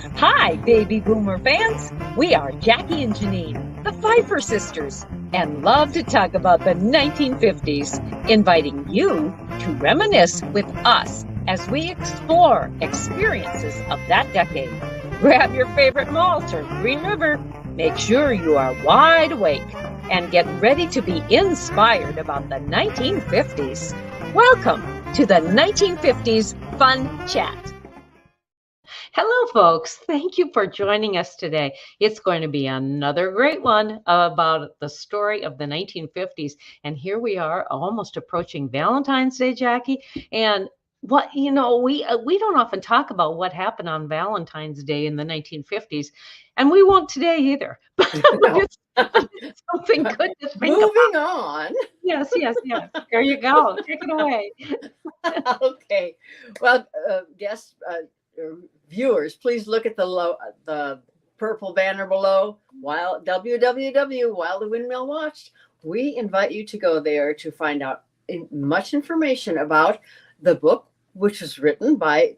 Hi, baby boomer fans. We are Jackie and Janine, the Pfeiffer sisters, and love to talk about the 1950s, inviting you to reminisce with us as we explore experiences of that decade. Grab your favorite malt or Green River. Make sure you are wide awake and get ready to be inspired about the 1950s. Welcome to the 1950s Fun Chat. Hello, folks. Thank you for joining us today. It's going to be another great one about the story of the 1950s. And here we are almost approaching Valentine's Day, Jackie. And we don't often talk about what happened on Valentine's Day in the 1950s, and we won't today either. But it's something good to think about. Moving on. Yes. There you go. Take it away. Okay. Well, guests, viewers, please look at the purple banner below. While While the Windmill Watched, we invite you to go there to find out much information about the book, which was written by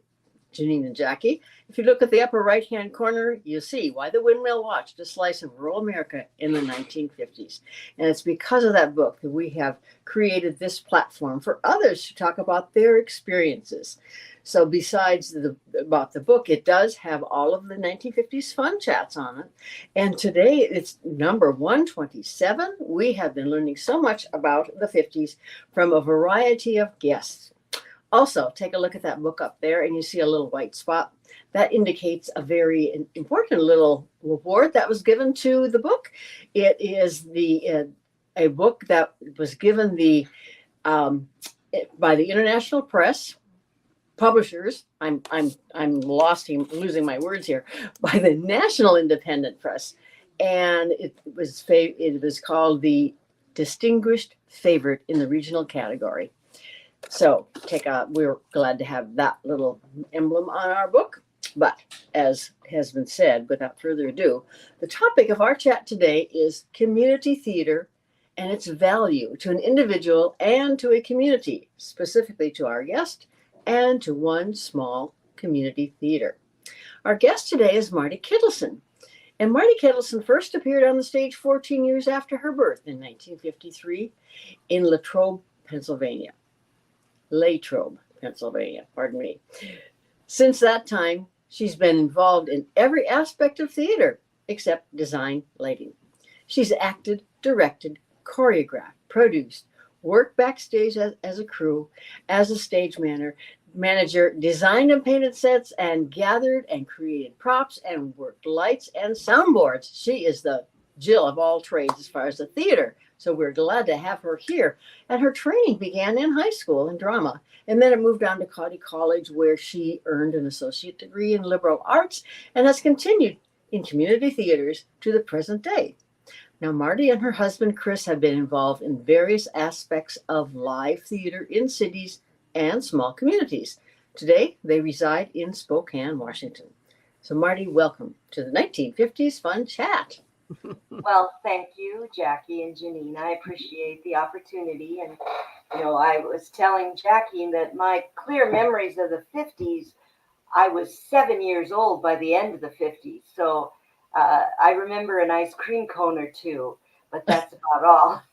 Janine and Jackie. If you look at the upper right-hand corner, you see Why the Windmill Watched, a slice of rural America in the 1950s. And it's because of that book that we have created this platform for others to talk about their experiences. So besides about the book, it does have all of the 1950s fun chats on it. And today it's number 127. We have been learning so much about the 50s from a variety of guests. Also, take a look at that book up there and you see a little white spot. That indicates a very important little award that was given to the book. It is a book that was given by the International Press Publishers. I'm losing my words here. By the National Independent Press, and it was called the Distinguished Favorite in the regional category. So we're glad to have that little emblem on our book. But as has been said, without further ado, the topic of our chat today is community theater and its value to an individual and to a community, specifically to our guest and to one small community theater. Our guest today is Marty Kittelson. And Marty Kittelson first appeared on the stage 14 years after her birth in 1953 in Latrobe, Pennsylvania. Pardon me. Since that time, she's been involved in every aspect of theater except design lighting. She's acted, directed, choreographed, produced, worked backstage as a crew, as a stage manager, designed and painted sets, and gathered and created props and worked lights and soundboards. She is the Jill of all trades as far as the theater. So we're glad to have her here. And her training began in high school in drama. And then it moved on to Cody College, where she earned an associate degree in liberal arts and has continued in community theaters to the present day. Now, Marty and her husband, Chris, have been involved in various aspects of live theater in cities and small communities. Today, they reside in Spokane, Washington. So, Marty, welcome to the 1950s Fun Chat. Well, thank you, Jackie and Janine. I appreciate the opportunity. And, I was telling Jackie that my clear memories of the 50s, I was 7 years old by the end of the 50s. So I remember an ice cream cone or two, but that's about all.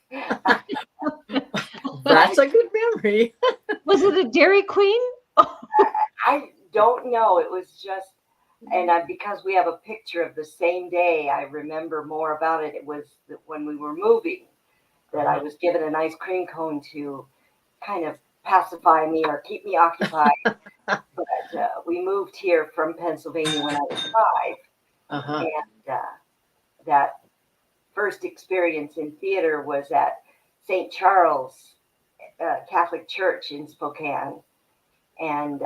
That's a good memory. Was it a Dairy Queen? I don't know. It was just, and because we have a picture of the same day, I remember more about it. It was when we were moving that I was given an ice cream cone to kind of pacify me or keep me occupied. But we moved here from Pennsylvania when I was 5. Uh-huh. And that first experience in theater was at St. Charles Catholic Church in Spokane. And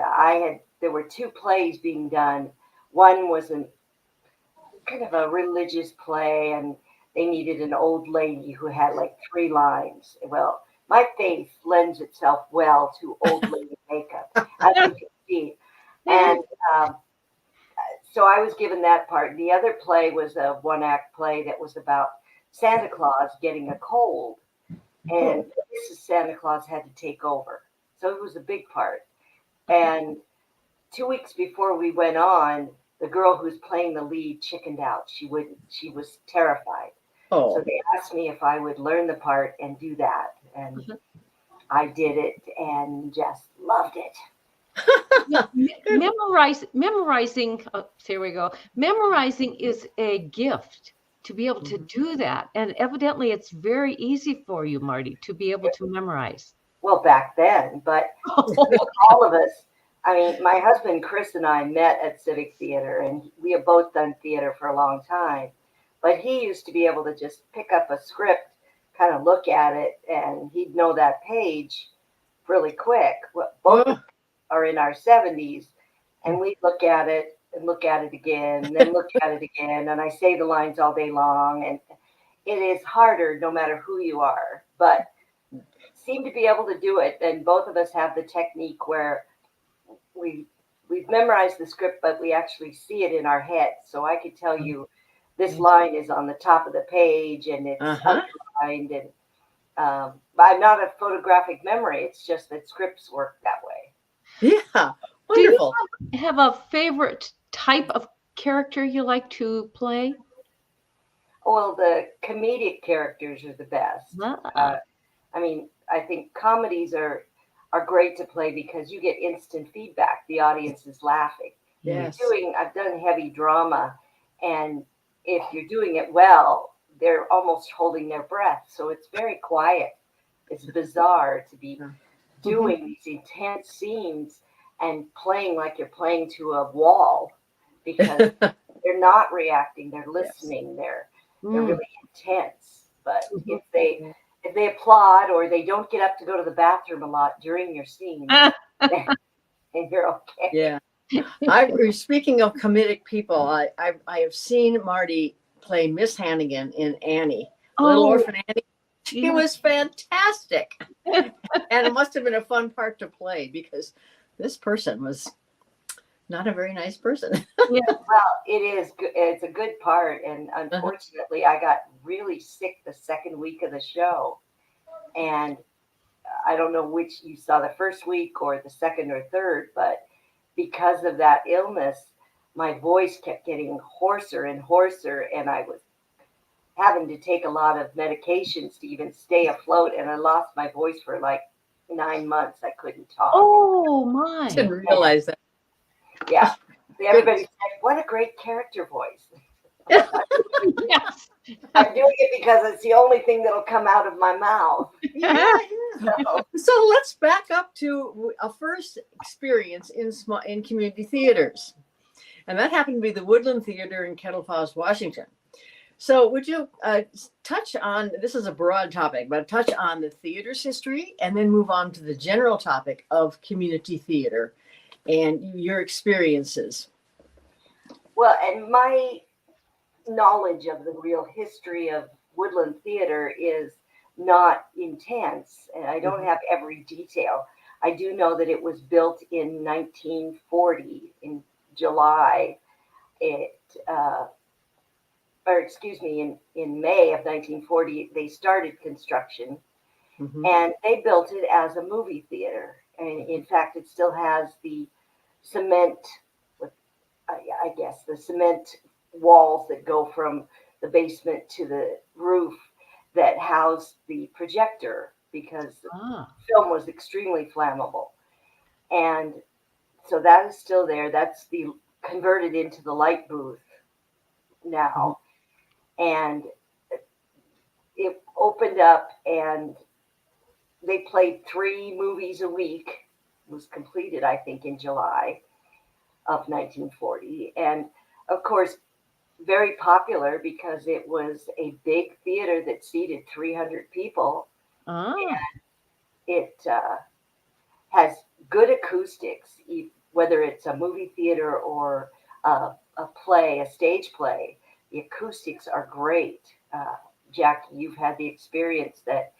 there were 2 plays being done. One was kind of a religious play, and they needed an old lady who had like 3 lines. Well, my faith lends itself well to old lady makeup, as you can see. And so I was given that part. The other play was a 1-act play that was about Santa Claus getting a cold, and Mrs. Santa Claus had to take over. So it was a big part. And 2 weeks before we went on, the girl who's playing the lead chickened out. She was terrified. Oh. So they asked me if I would learn the part and do that. And I did it and just loved it. Memorizing, here we go. Memorizing is a gift to be able to do that. And evidently it's very easy for you, Marty, to be able to memorize. Well, back then, but all of us, I mean, my husband, Chris, and I met at Civic Theater, and we have both done theater for a long time. But he used to be able to just pick up a script, kind of look at it, and he'd know that page really quick. Both are in our 70s, and we look at it and look at it again, and then look at it again. And I say the lines all day long, and it is harder no matter who you are, but seem to be able to do it. And both of us have the technique where we've memorized the script, but we actually see it in our heads. So I could tell you this line is on the top of the page and it's underlined. And I'm not a photographic memory. It's just that scripts work that way. Yeah, wonderful. Do you have a favorite type of character you like to play? Well, the comedic characters are the best. I mean, I think comedies are great to play because you get instant feedback. The audience is laughing. Yes. I've done heavy drama, and if you're doing it well, they're almost holding their breath. So it's very quiet. It's bizarre to be doing these intense scenes and playing like you're playing to a wall because they're not reacting. They're listening. They're really intense. But if they applaud or they don't get up to go to the bathroom a lot during your scene, then you're okay. Yeah. Speaking of comedic people, I have seen Marty play Miss Hannigan in Annie, Little Orphan Annie. She was fantastic. And it must have been a fun part to play because this person was not a very nice person. Yeah, well, it is. It's a good part. And unfortunately, I got really sick the second week of the show. And I don't know which you saw, the first week or the second or third, but because of that illness, my voice kept getting hoarser and hoarser. And I was having to take a lot of medications to even stay afloat. And I lost my voice for like 9 months. I couldn't talk. Oh, my. I didn't realize that. Yeah. Everybody said, what a great character voice. Yes. I'm doing it because it's the only thing that'll come out of my mouth. Yeah. So let's back up to a first experience in community theaters. And that happened to be the Woodland Theatre in Kettle Falls, Washington. So would you touch on, this is a broad topic, but touch on the theater's history and then move on to the general topic of community theater and your experiences. Well, and my knowledge of the real history of Woodland Theatre is not intense, and I don't have every detail. I do know that it was built in 1940 in July. In May of 1940, they started construction, and they built it as a movie theater. And in fact, it still has the cement, I guess, the cement walls that go from the basement to the roof that house the projector because the film was extremely flammable. And so that is still there. That's converted into the light booth now. And it opened up and they played 3 movies a week. It was completed, I think, in July of 1940. And of course, very popular because it was a big theater that seated 300 people. And it has good acoustics, whether it's a movie theater or a stage play. The acoustics are great. Jackie, you've had the experience that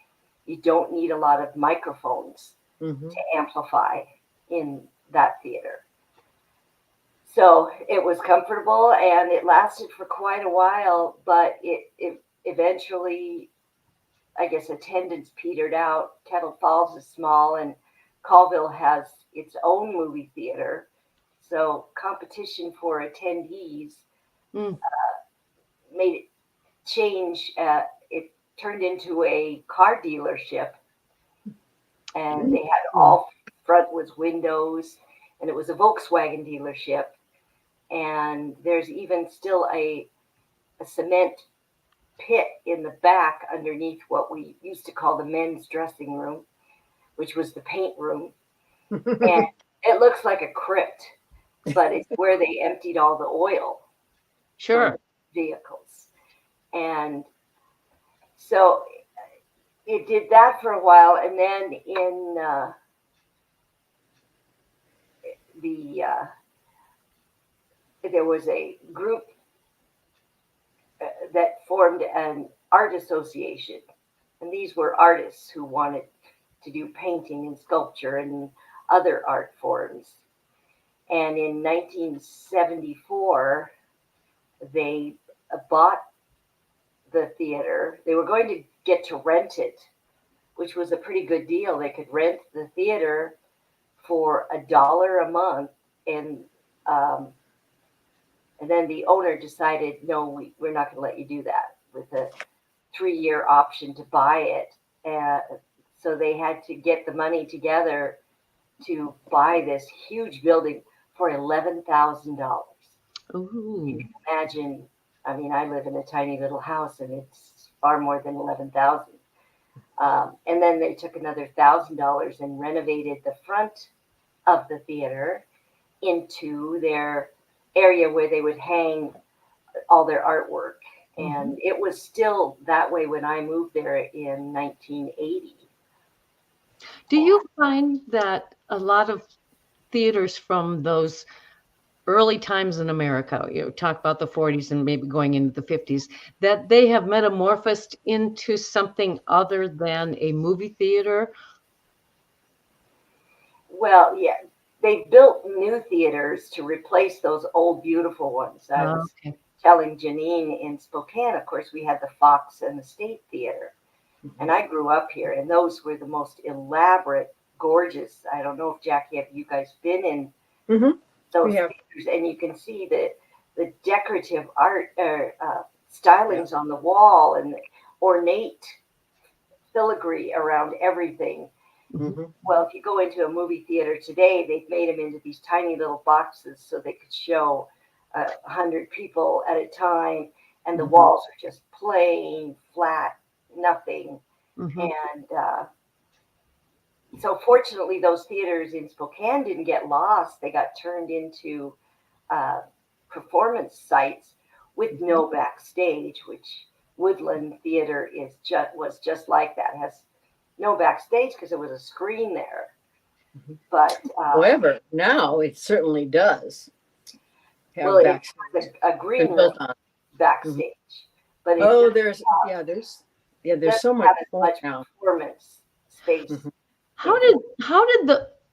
you don't need a lot of microphones to amplify in that theater. So it was comfortable and it lasted for quite a while, but it eventually, I guess, attendance petered out. Kettle Falls is small and Colville has its own movie theater. So competition for attendees Mm. made it change. It turned into a car dealership, and they had all front was windows, and it was a Volkswagen dealership. And there's even still a cement pit in the back underneath what we used to call the men's dressing room, which was the paint room. And it looks like a crypt, but it's where they emptied all the oil Sure. from vehicles. And so it did that for a while. And then in there was a group that formed an art association. And these were artists who wanted to do painting and sculpture and other art forms. And in 1974, they bought the theater. They were going to get to rent it, which was a pretty good deal. They could rent the theater for $1 a month, and then the owner decided, no, we're not going to let you do that, with a 3-year option to buy it. So they had to get the money together to buy this huge building for $11,000. Ooh. You can imagine. I mean, I live in a tiny little house, and it's far more than 11,000. And then they took another $1,000 and renovated the front of the theater into their area where they would hang all their artwork. And it was still that way when I moved there in 1980. Do you find that a lot of theaters from those early times in America, you talk about the 40s and maybe going into the 50s, that they have metamorphosed into something other than a movie theater? Well, yeah, they built new theaters to replace those old, beautiful ones. I was telling Janine, in Spokane, of course, we had the Fox and the State Theater. And I grew up here, and those were the most elaborate, gorgeous. I don't know if, Jackie, have you guys been in those theaters? And you can see the decorative art stylings on the wall and the ornate filigree around everything. Well, if you go into a movie theater today, they've made them into these tiny little boxes so they could show 100 people at a time, and the walls are just plain, flat, nothing. And so fortunately, those theaters in Spokane didn't get lost. They got turned into performance sites with no backstage, which Woodland Theatre was just like that. It has no backstage because there was a screen there. But however, now it certainly does have backstage. It's a green room backstage. But there's so much performance space. How did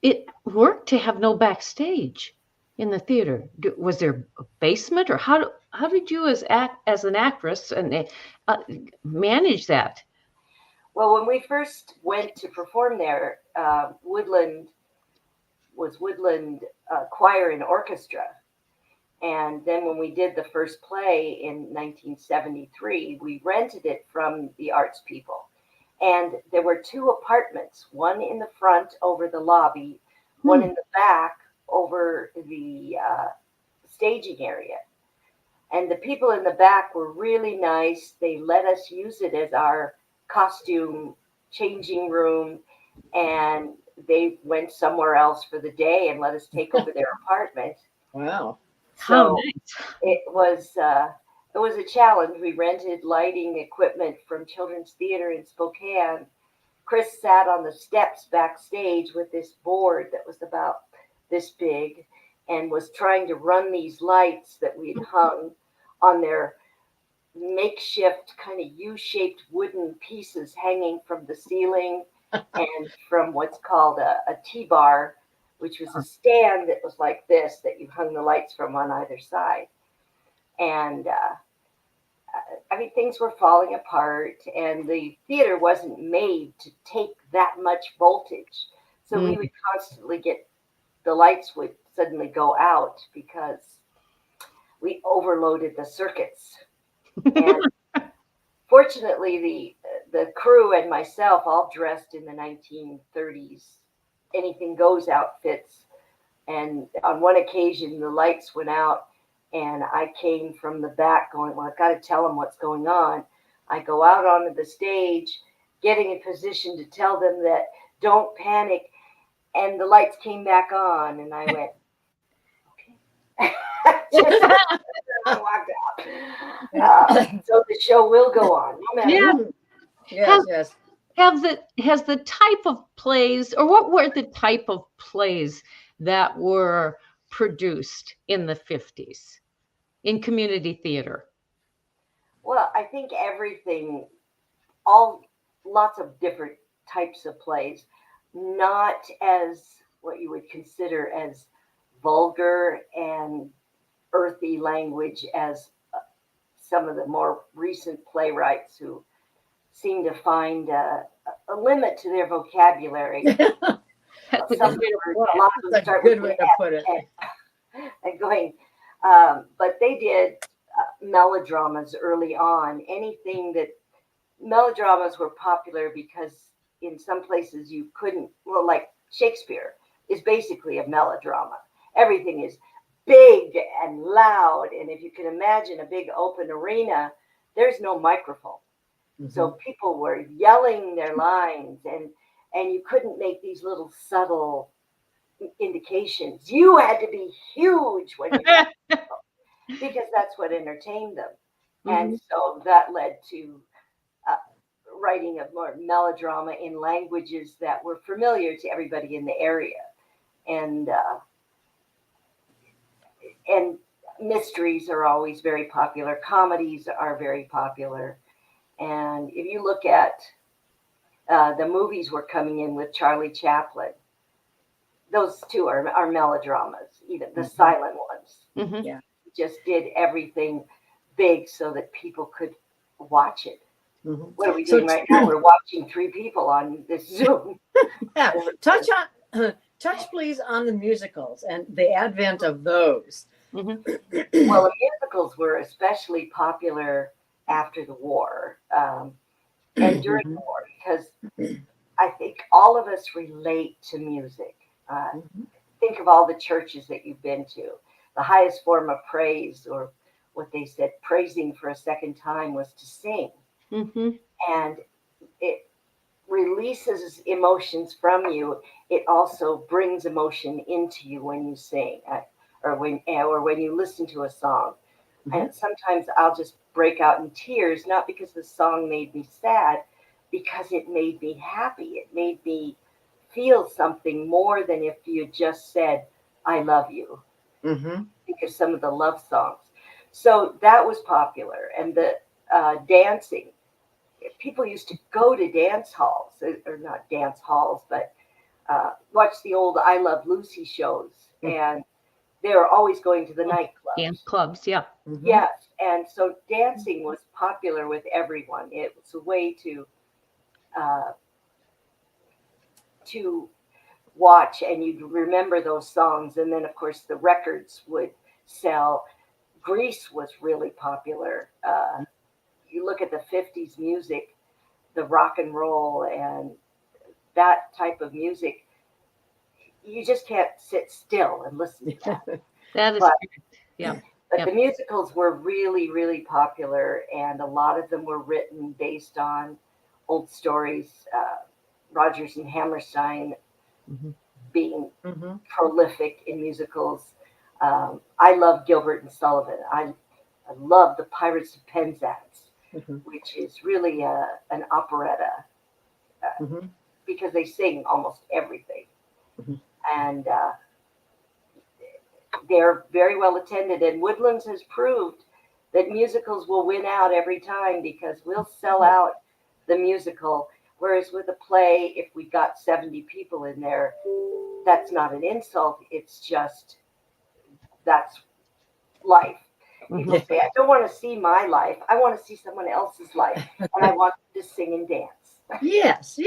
it work to have no backstage in the theater? Was there a basement, or how did you as an actress and manage that? Well, when we first went to perform there, Woodland Choir and Orchestra. And then when we did the first play in 1973, we rented it from the arts people. And there were 2 apartments, one in the front over the lobby, one in the back over the staging area. And the people in the back were really nice. They let us use it as our costume changing room, and they went somewhere else for the day and let us take over their apartment. Wow. So nice. It was a challenge. We rented lighting equipment from Children's Theater in Spokane. Chris sat on the steps backstage with this board that was about this big and was trying to run these lights that we'd hung on their makeshift kind of U-shaped wooden pieces hanging from the ceiling and from what's called a T-bar, which was a stand that was like this, that you hung the lights from on either side. And I mean, things were falling apart, and the theater wasn't made to take that much voltage. So we would constantly the lights would suddenly go out because we overloaded the circuits. And fortunately, the crew and myself all dressed in the 1930s anything goes outfits. And on one occasion, the lights went out, and I came from the back going, well, I've got to tell them what's going on. I go out onto the stage, getting in position to tell them that don't panic. And the lights came back on, and I went, okay. Just walked out. So the show will go on. No matter. Yes. Has the type of plays, or what were the type of plays that were produced in the 50s in community theater? Well, I think everything, lots of different types of plays, not as what you would consider as vulgar and earthy language as some of the more recent playwrights who seem to find a limit to their vocabulary. That's a good way to put it. And going, but they did melodramas early on. Anything that melodramas were popular because in some places you couldn't, well, like Shakespeare is basically a melodrama. Everything is big and loud. And if you can imagine a big open arena, there's no microphone. Mm-hmm. So people were yelling their lines, and you couldn't make these little subtle indications. You had to be huge when you got because that's what entertained them. Mm-hmm. And so that led to writing of more melodrama in languages that were familiar to everybody in the area. And mysteries are always very popular. Comedies are very popular. And if you look at the movies were coming in with Charlie Chaplin, those two are melodramas, even the mm-hmm. silent ones. Mm-hmm. Yeah. Just did everything big so that people could watch it. Mm-hmm. What are we doing right now? We're watching 3 people on this Zoom. Yeah. Touch please on the musicals and the advent of those. Mm-hmm. Well, the musicals were especially popular after the war and during the war, because I think all of us relate to music. Think of all the churches that you've been to. The highest form of praise, or what they said, praising for a second time, was to sing. Mm-hmm. And it releases emotions from you. It also brings emotion into you when you sing, or when you listen to a song. Mm-hmm. And sometimes I'll just break out in tears, not because the song made me sad, because it made me happy. It made me feel something more than if you just said, I love you. Mm-hmm. Because some of the love songs. So that was popular. And the dancing. People used to go to dance halls, or not dance halls, but watch the old I Love Lucy shows. Mm-hmm. And they were always going to the nightclubs. Dance clubs, yeah. Mm-hmm. Yes. And so dancing was popular with everyone. It was a way to watch, and you'd remember those songs. And then, of course, the records would sell. Grease was really popular. You look at the 50s music, the rock and roll and that type of music, you just can't sit still and listen to that. That is yeah. But the musicals were really, really popular, and a lot of them were written based on old stories. Rodgers and Hammerstein being prolific in musicals. I love Gilbert and Sullivan. I love the Pirates of Penzance, which is really an operetta because they sing almost everything. And they're very well attended. And Woodlands has proved that musicals will win out every time, because we'll sell out the musical. Whereas with a play, if we got 70 people in there, that's not an insult. It's just, that's life. People say, I don't want to see my life. I want to see someone else's life. And I want to sing and dance. Yes.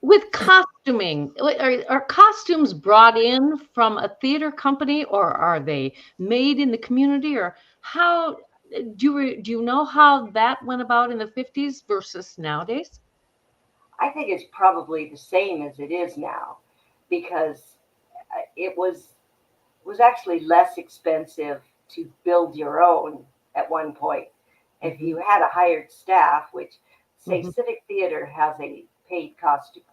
with costuming, are costumes brought in from a theater company, or are they made in the community, or how do you know how that went about in the 50s versus nowadays? I think it's probably the same as it is now, because it was actually less expensive to build your own at one point. If you had a hired staff, which say Mhm. Civic Theater has a paid costumer,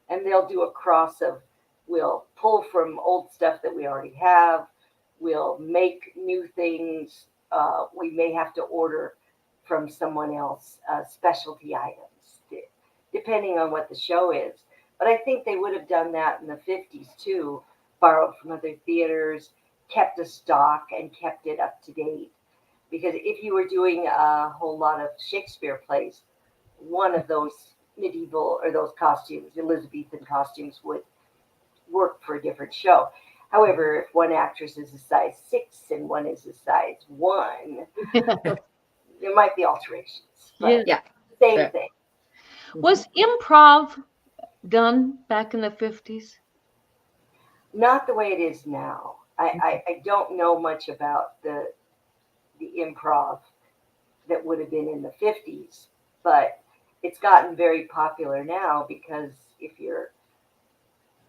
and they'll do a cross of, we'll pull from old stuff that we already have, we'll make new things, we may have to order from someone else specialty items, depending on what the show is. But I think they would have done that in the 50s too, borrowed from other theaters, kept a stock, and kept it up to date. Because if you were doing a whole lot of Shakespeare plays, one of those medieval or those costumes, Elizabethan costumes, would work for a different show. However, if one actress is a size 6 and one is a size 1, there might be alterations, Yeah. but Yeah. same Yeah. thing. Was improv done back in the 50s? Not the way it is now. I don't know much about the improv that would have been in the 50s, but it's gotten very popular now because if you're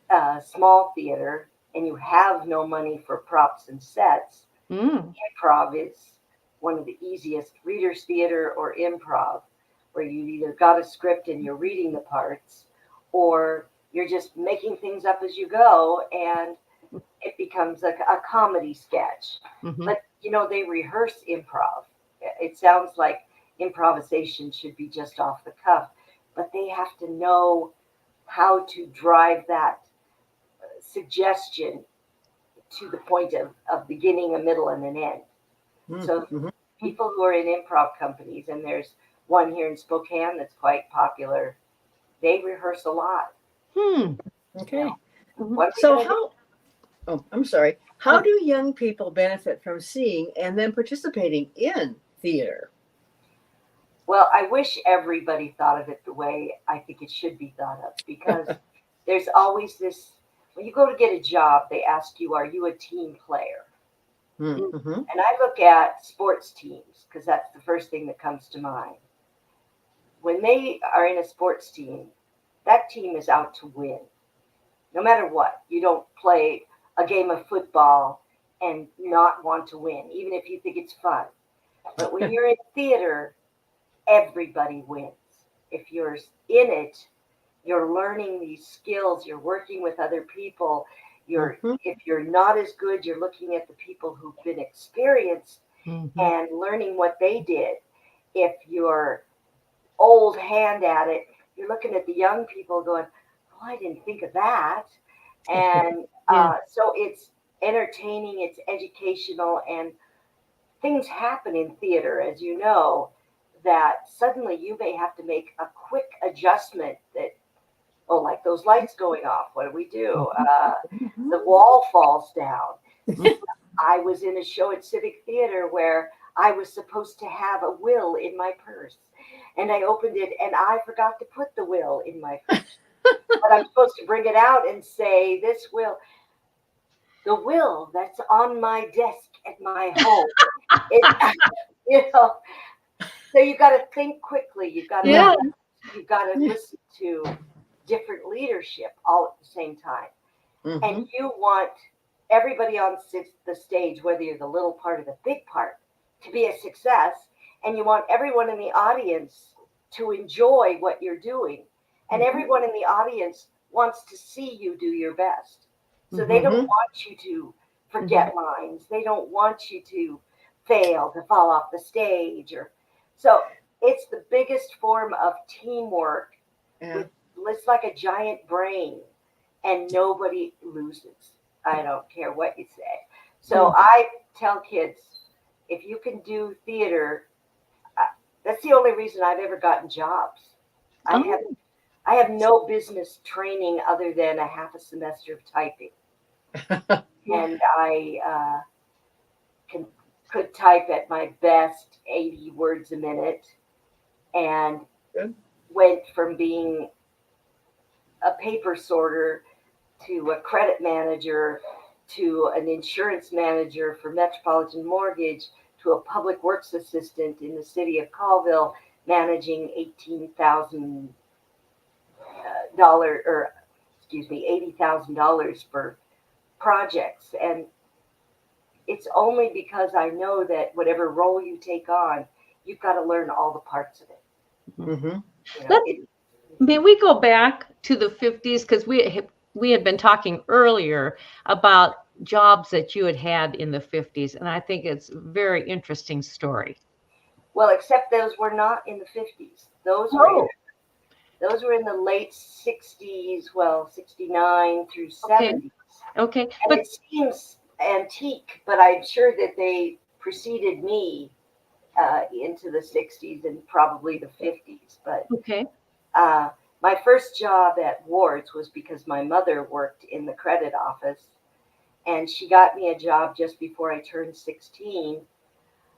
a small theater and you have no money for props and sets, Mm. improv is one of the easiest. Readers theater or improv, where you either got a script and you're reading the parts, or you're just making things up as you go, and it becomes a comedy sketch. Hmm. But they rehearse improv. It sounds like improvisation should be just off the cuff, but they have to know how to drive that suggestion to the point of beginning, a middle, and an end. So Mhm. people who are in improv companies, and there's one here in Spokane that's quite popular, they rehearse a lot. Hmm. Okay. Mhm. What are we So going to do? how, oh, I'm sorry. How do young people benefit from seeing and then participating in theater? Well, I wish everybody thought of it the way I think it should be thought of, because there's always this, when you go to get a job, they ask you, are you a team player? Mm-hmm. And I look at sports teams because that's the first thing that comes to mind. When they are in a sports team, that team is out to win, no matter what. You don't play a game of football and not want to win, even if you think it's fun. But when you're in theater, everybody wins. If you're in it, you're learning these skills, you're working with other people. Mm-hmm. If you're not as good, you're looking at the people who've been experienced Mhm. and learning what they did. If you're old hand at it, you're looking at the young people going, oh, I didn't think of that. And Yeah. so it's entertaining, it's educational, and things happen in theater, as you know, that suddenly you may have to make a quick adjustment that, oh, like those lights going off. What do we do? The wall falls down. Mhm. I was in a show at Civic Theater where I was supposed to have a will in my purse. And I opened it and I forgot to put the will in my purse. But I'm supposed to bring it out and say, this will, the will that's on my desk at my home. It, you know, so you got to think quickly. You've got to Yeah. adjust. You've got to listen to different leadership all at the same time. Mm-hmm. And you want everybody on the stage, whether you're the little part or the big part, to be a success. And you want everyone in the audience to enjoy what you're doing. And everyone in the audience wants to see you do your best. So they don't Mm-hmm. want you to forget lines. They don't want you to fail, to fall off the stage. Or so it's the biggest form of teamwork. Yeah. With it's like a giant brain, and nobody loses. I don't care what you say. So I tell kids, if you can do theater, uh, that's the only reason I've ever gotten jobs. I have Oh. I have no business training other than a half a semester of typing, Yeah. and I can could type at my best 80 words a minute, and Good. went from being a paper sorter to a credit manager to an insurance manager for Metropolitan Mortgage to a public works assistant in the city of Colville, managing $80,000 for projects. And it's only because I know that whatever role you take on, you've got to learn all the parts of it. Mm-hmm. May we go back to the 50s? Because we had been talking earlier about jobs that you had in the 50s, and I think it's a very interesting story. Well, except those were not in the 50s. Those were in the late 60s, well, 69 through 70s. Okay. And but it seems antique, but I'm sure that they preceded me into the 60s and probably the 50s. But my first job at Ward's was because my mother worked in the credit office, and she got me a job just before I turned 16,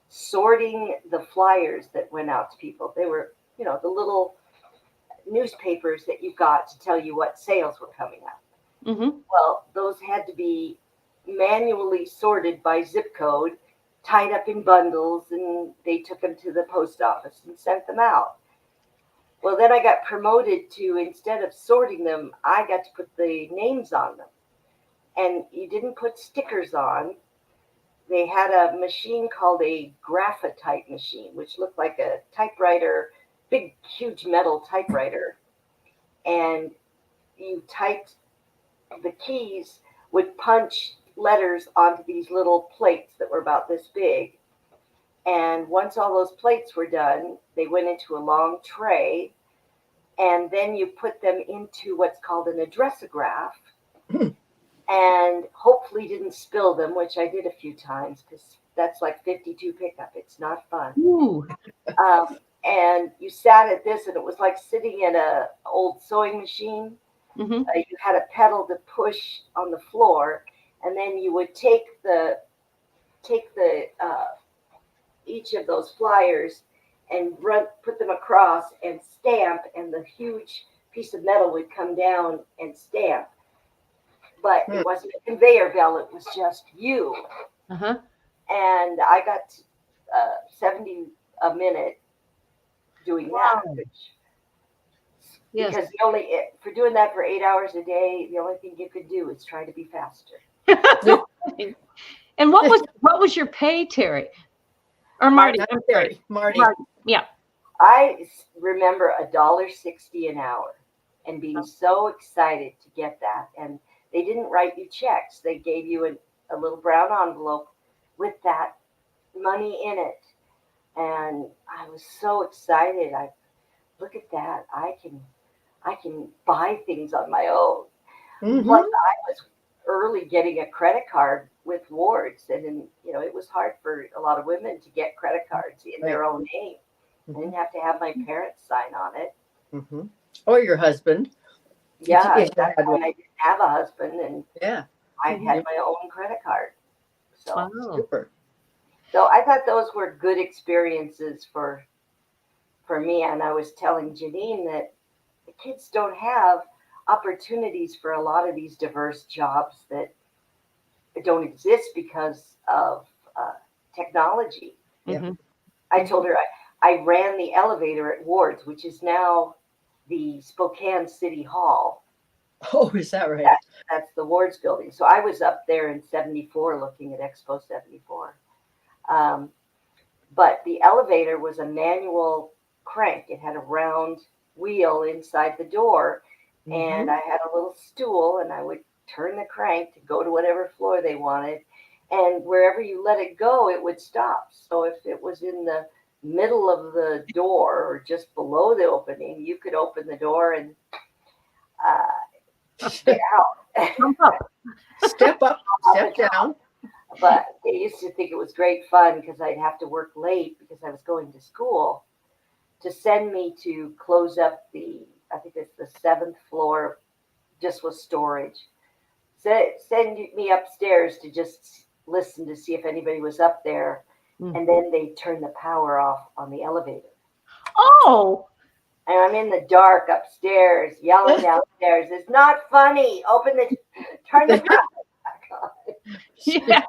sorting the flyers that went out to people. They were, the little newspapers that you got to tell you what sales were coming up. Mm-hmm. Well, those had to be manually sorted by zip code, tied up in bundles, and they took them to the post office and sent them out. Well, then I got promoted to, instead of sorting them, I got to put the names on them. And you didn't put stickers on. They had a machine called a graphotype machine, which looked like a typewriter, big, huge metal typewriter. And you typed, the keys would punch letters onto these little plates that were about this big. And once all those plates were done, they went into a long tray, and then you put them into what's called an addressograph, and hopefully didn't spill them, which I did a few times because that's like 52 pickup. It's not fun. And you sat at this, and it was like sitting in an old sewing machine. Mm-hmm. You had a pedal to push on the floor, and then you would take each of those flyers and put them across and stamp, and the huge piece of metal would come down and stamp. But it wasn't a conveyor belt; it was just you. Uh-huh. And I got $70 a minute doing that. Yes. Because for doing that for 8 hours a day, the only thing you could do is try to be faster. And what was your pay, Terry? Or Marty? I'm sorry. Marty. Yeah. I remember $1.60 an hour and being so excited to get that. And they didn't write you checks. They gave you a little brown envelope with that money in it. And I was so excited. Look at that. I can buy things on my own. Mm-hmm. Plus, I was early getting a credit card with Ward's, and it was hard for a lot of women to get credit cards in their own name. I didn't have to have my parents sign on it. Mm-hmm. Or your husband. Yeah, exactly. When I didn't have a husband, and I had my own credit card. So super. So I thought those were good experiences for me. And I was telling Janine that the kids don't have opportunities for a lot of these diverse jobs that don't exist because of technology. Mm-hmm. I told her I ran the elevator at Ward's, which is now the Spokane City Hall. Oh, is that right? That's the Ward's building. So I was up there in 74 looking at Expo 74. But the elevator was a manual crank. It had a round wheel inside the door, and I had a little stool, and I would turn the crank to go to whatever floor they wanted, and wherever you let it go, it would stop. So if it was in the middle of the door or just below the opening, you could open the door and get out. Step up, step down. But they used to think it was great fun because I'd have to work late because I was going to school, to send me to close up I think it's the 7th floor, just with storage. Send me upstairs to just listen to see if anybody was up there. And then they turn the power off on the elevator. Oh. And I'm in the dark upstairs, yelling downstairs. It's not funny. Turn the camera back on. Yeah.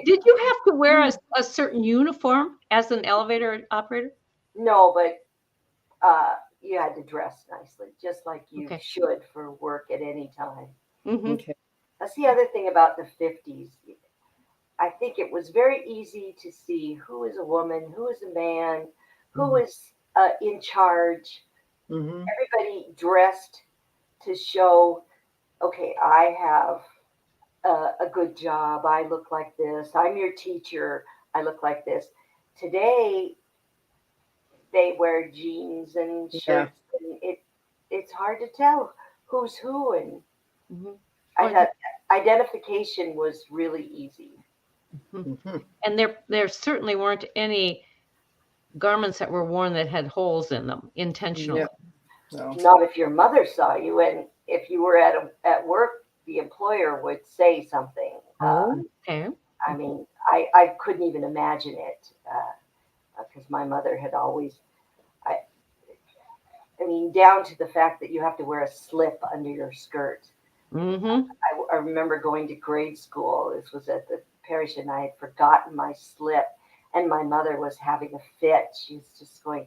Did you have to wear a certain uniform as an elevator operator? No, but you had to dress nicely, just like you should for work at any time. Mm-hmm. Okay. That's the other thing about the 50s. I think it was very easy to see who is a woman, who is a man, who is in charge. Mm-hmm. Everybody dressed to show, okay, I have a good job. I look like this. I'm your teacher. I look like this. Today, they wear jeans and shirts, and it's hard to tell who's who. And I thought identification was really easy. Mm-hmm. And there certainly weren't any garments that were worn that had holes in them intentionally. No. Not if your mother saw you, and if you were at work, the employer would say something. Okay. I mean, I couldn't even imagine it because my mother had always, I mean, down to the fact that you have to wear a slip under your skirt. Mm-hmm. I remember going to grade school. This was at the parish, and I had forgotten my slip, and my mother was having a fit. She was just going,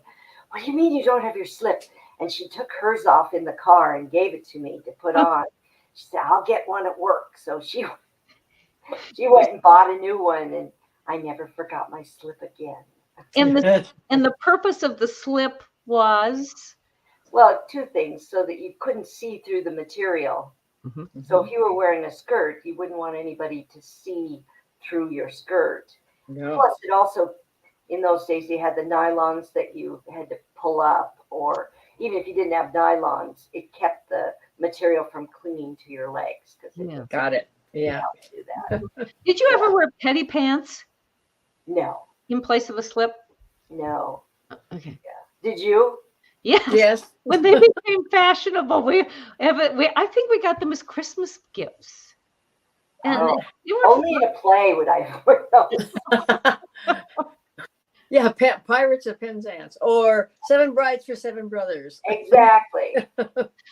"What do you mean you don't have your slip?" And she took hers off in the car and gave it to me to put on. She said, "I'll get one at work." So she went and bought a new one, and I never forgot my slip again. And the purpose of the slip was? Well, two things, so that you couldn't see through the material. Mm-hmm. So if you were wearing a skirt, you wouldn't want anybody to see through your skirt. No. Plus, it also, in those days, you had the nylons that you had to pull up, or even if you didn't have nylons, it kept the material from clinging to your legs. Got it. Yeah. Do that. Did you ever wear petty pants No. in place of a slip? No. Okay. Yeah. Did you? Yes. When they became fashionable, I think we got them as Christmas gifts. And they were only in a play would I wear those. Yeah, Pirates of Penzance or Seven Brides for Seven Brothers. Exactly.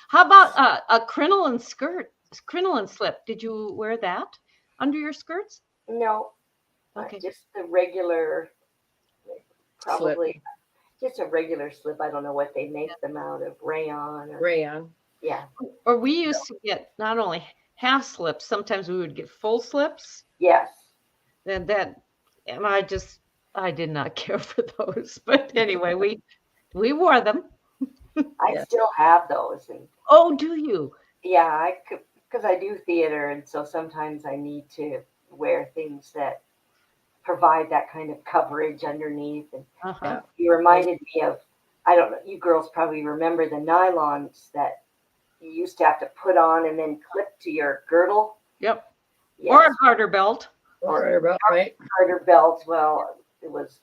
How about a crinoline skirt, crinoline slip? Did you wear that under your skirts? No. Okay. Just the regular, probably. Slip. Just a regular slip. I don't know what they make them out of, rayon. Yeah. Or we used to get not only half slips, sometimes we would get full slips. Yes. And I did not care for those. But anyway, we wore them. I still have those. And oh, do you? yeah, I could, because I do theater, and so sometimes I need to wear things that provide that kind of coverage underneath. And you reminded me of, I don't know, you girls probably remember the nylons that you used to have to put on and then clip to your girdle. Yep. Yes. Or a garter belt. Right. Garter belt. Well, it was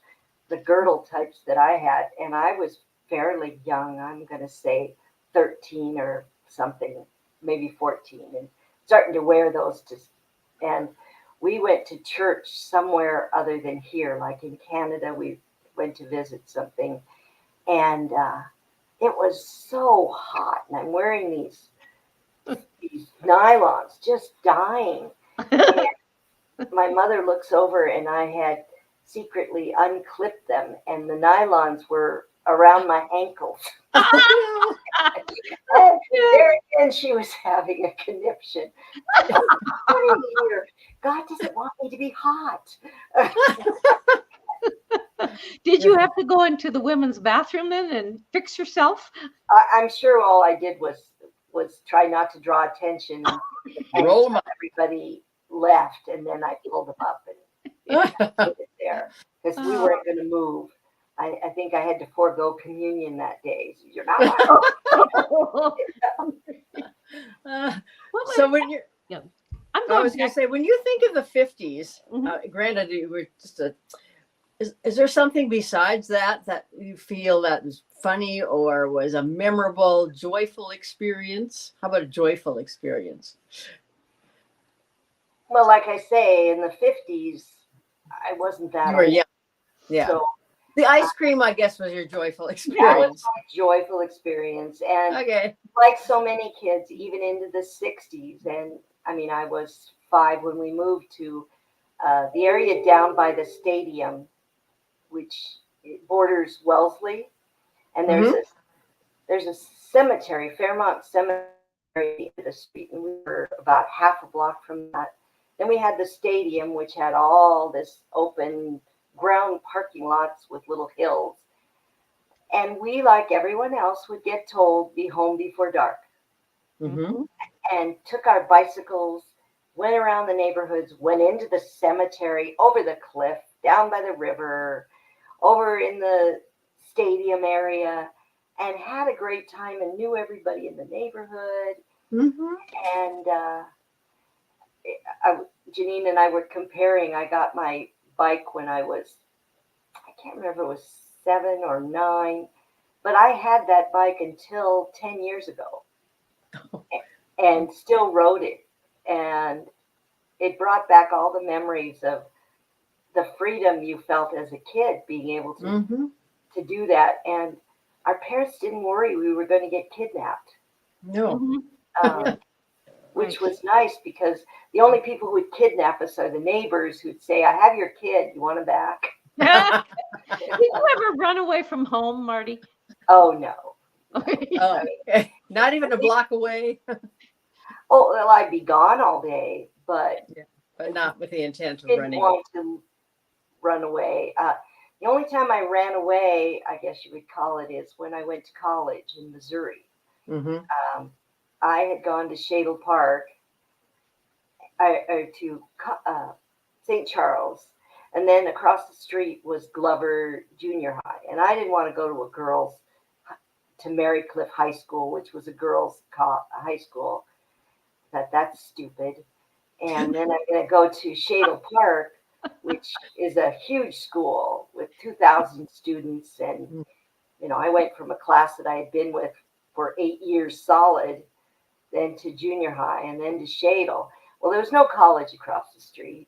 the girdle types that I had, and I was fairly young. I'm going to say 13 or something, maybe 14, and starting to wear those. And we went to church somewhere other than here, like in Canada. We went to visit something, and it was so hot, and I'm wearing these nylons, just dying. And my mother looks over, and I had secretly unclipped them, and the nylons were around my ankles. And there again, she was having a conniption. God doesn't want me to be hot. Did you have to go into the women's bathroom then and fix yourself? I'm sure all I did was try not to draw attention. And Roll them up. Everybody left, and then I pulled them up and put it there because we weren't going to move. I think I had to forego communion that day. So you're not. So when you're, I was going to say, when you think of the 50s, granted, you were just is there something besides that you feel that was funny or was a memorable, joyful experience? How about a joyful experience? Well, like I say, in the 50s, I wasn't that You were old. young. Yeah. So The ice cream, I guess, was your joyful That was experience. my joyful experience. And Okay. like so many kids, even into the 60s, and I mean, I was 5 when we moved to the area down by the stadium, which borders Wellesley, and there's a cemetery, Fairmont Cemetery, in the street, and we were about half a block from that. Then we had the stadium, which had all this open ground parking lots with little hills. And we, like everyone else, would get told, be home before dark. Mm-hmm. And took our bicycles, went around the neighborhoods, went into the cemetery, over the cliff, down by the river, over in the stadium area, and had a great time and knew everybody in the neighborhood. Mm-hmm. And Janine and I were comparing. I got my bike when I was, I can't remember if it was 7 or 9, but I had that bike until 10 years ago and still rode it. And it brought back all the memories of the freedom you felt as a kid, being able to do that. And our parents didn't worry we were going to get kidnapped. No. Which was nice, because the only people who would kidnap us are the neighbors who'd say, I have your kid, you want him back? Did you ever run away from home, Marty? Oh, no. Okay. Not even a block away. Oh, well, I'd be gone all day, but not with the intent of didn't running. want to run away. The only time I ran away, I guess you would call it, is when I went to college in Missouri. Mm-hmm. I had gone to Shadle Park, to St. Charles, and then across the street was Glover Junior High. And I didn't want to go to Marycliff High School, which was a girls' high school. That's stupid. And then I'm going to go to Shadle Park, which is a huge school with 2,000 students. And, I went from a class that I had been with for 8 years solid, then to junior high, and then to Shadle. Well, there was no college across the street.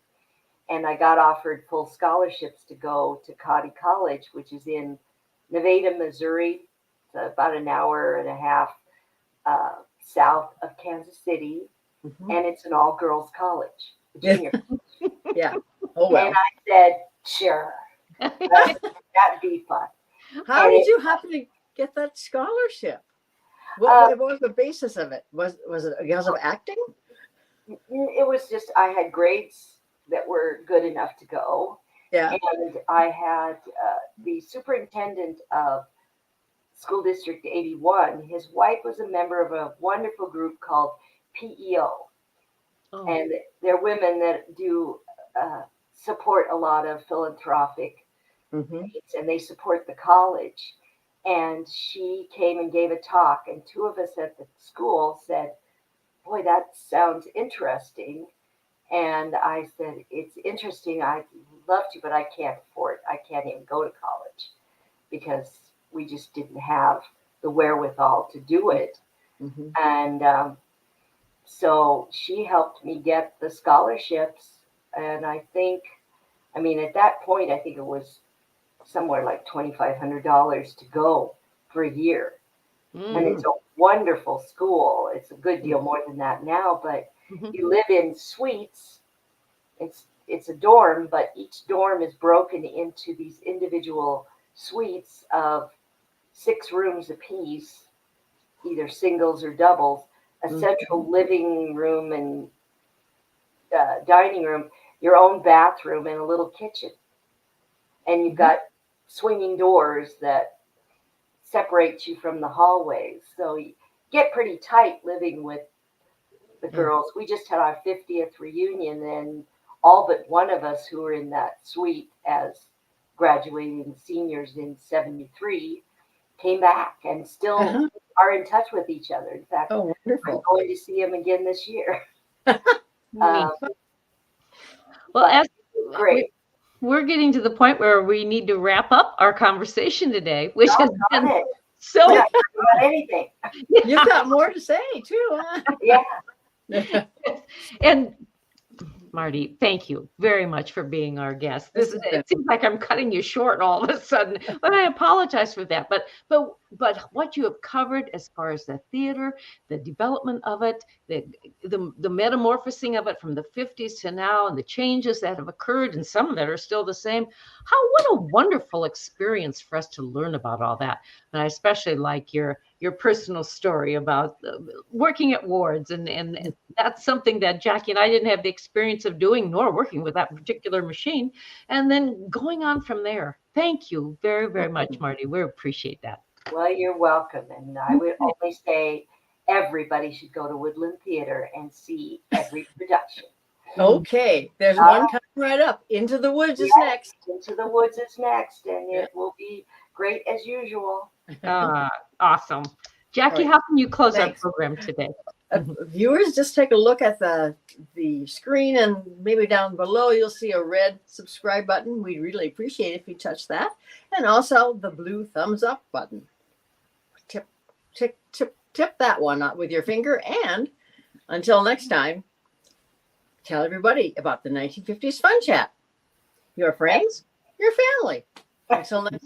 And I got offered full scholarships to go to Cotty College, which is in Nevada, Missouri. It's about an hour and a half south of Kansas City. And it's an all-girls college, junior college. Yeah. Oh, well. And I said, sure. That'd be fun. How did you happen to get that scholarship? What was the basis of it? Was it because of acting? It was just I had grades that were good enough to go. Yeah. And I had the superintendent of School District 81. His wife was a member of a wonderful group called PEO. Oh. And they're women that do support a lot of philanthropic needs, and they support the college. And she came and gave a talk, and 2 of us at the school said, boy, that sounds interesting. And I said, it's interesting. I'd love to, but I can't afford it. I can't even go to college because we just didn't have the wherewithal to do it. And so she helped me get the scholarships. And I think, at that point, I think it was somewhere like $2,500 to go for a year. And it's a wonderful school. It's a good deal more than that now, but you live in suites. It's a dorm, but each dorm is broken into these individual suites of 6 rooms apiece, either singles or doubles, a central living room and dining room, your own bathroom, and a little kitchen. And you've got swinging doors that separate you from the hallways. So you get pretty tight living with the girls. We just had our 50th reunion, and all but one of us who were in that suite as graduating seniors in 73 came back and still are in touch with each other. In fact, I'm going to see them again this year. Well, as great. We're getting to the point where we need to wrap up our conversation today, which has been so about anything. You've got more to say too, huh? Yeah. And Marty, thank you very much for being our guest. It seems like I'm cutting you short all of a sudden, but I apologize for that. But what you have covered as far as the theater, the development of it, the metamorphosing of it from the 50s to now, and the changes that have occurred, and some that are still the same. What a wonderful experience for us to learn about all that. And I especially like your personal story about working at wards, and that's something that Jackie and I didn't have the experience of doing, nor working with that particular machine, and then going on from there. Thank you very, very much, Marty. We appreciate that. Well, you're welcome. And I would always say everybody should go to Woodland Theatre and see every production. Okay, there's one coming right up. Into the Woods is next. Into the Woods is next, and it will be great as usual. Awesome. Jackie, how can you close our program today? Viewers, just take a look at the screen, and maybe down below you'll see a red subscribe button. We'd really appreciate it if you touch that, and also the blue thumbs up button. Tip that one up with your finger, and until next time, tell everybody about the 1950s Fun Chat. Your friends, your family. Until next time.